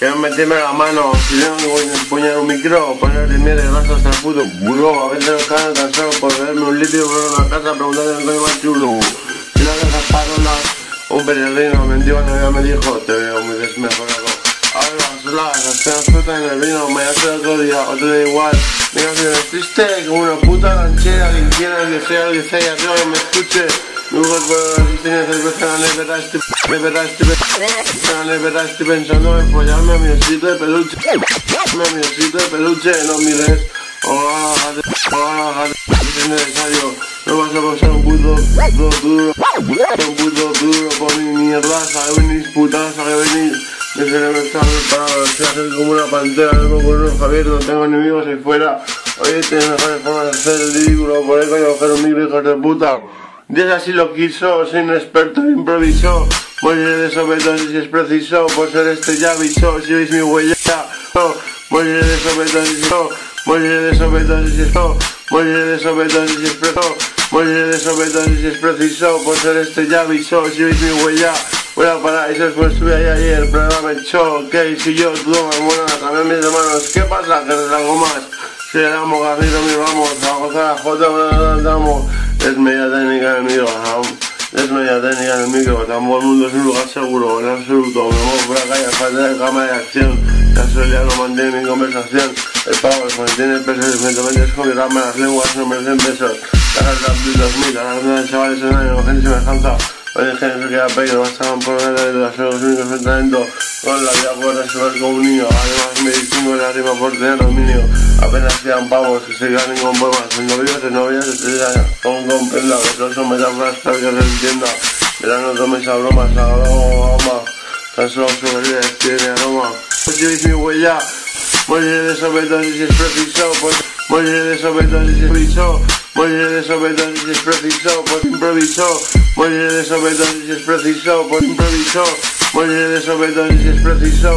quiero meterme la mano, si tengo que empuñar un micro, ponerle miel de grasa hasta el puto burro. A veces los cagan cansados por beberme un litro por una casa, preguntarle al coño más chulo. Y una de esas parolas, un peregrino, mi antigua novia me dijo, te veo muy desmejorado. Ahora las frutas en el vino, me hace otro día igual. Mi canción es triste como una puta ranchera, quien quiera, el que sea, arriba que me escuche. Mi cuerpo tiene cerveza en la nevera, estoy pensando en follarme a mi osito de peluche. No mires, es necesario. No vas a pasar un puto duro por mi mierda, sabe venir putas, sabe venir. Mi cerebro está preparado, estoy haciendo como una pantera, vengo con un ojo abierto, no tengo enemigos ahí fuera. Oye, tienes mejores formas de hacer el ridículo, por ahí coño coger un micro, hijos de puta. Dios así lo quiso, soy un experto improviso. Moriré de sobredosis si es preciso, por ser este ya aviso, si veis mi huella. No, moriré de sobredosis, no, moriré de sobredosis si es no, moriré de sobredosis si es preciso, moriré de sobredosis si es preciso, por ser este ya aviso, si veis mi huella. Voy a parar y después estuve ahí ayer, el programa me echó, ok, si yo, tú, mamona, también mis hermanos, ¿qué pasa? Que les hago más. Si le damos gafito, mi vamos, a gozar a Jota, no damos. Es media técnica enemigo, es media técnica enemigo, tampoco el mundo es un lugar seguro, en absoluto, me muevo por la calle, falta de cámara de acción, casualidad no mantiene mi conversación, el pago, el tiene pesos, me metes con mi rama, las lenguas no merecen pesos, las de 2000, las chavales en año, gente semejanza. Oye, gente se queda pequeño, bastaban por ver de los únicos enfrentamientos con la vida por resolver como un niño. Además me distingo en la rima por tener dominio. Apenas quedan pavos que se ganen con poemas. En novios, en novias, estrellas, con comprenda. Que todos son metáforas para que se entienda. Verán, no tomes a bromas, a broma. Tan solo sobre tiene aroma. Si veis mi huella, moriré de sobredosis si es preciso. Moriré de sobredosis si es preciso. Moriré de sobredosis si es preciso, por improviso. Moriré de sobredosis si es preciso, por improviso. Moriré de sobredosis si es preciso.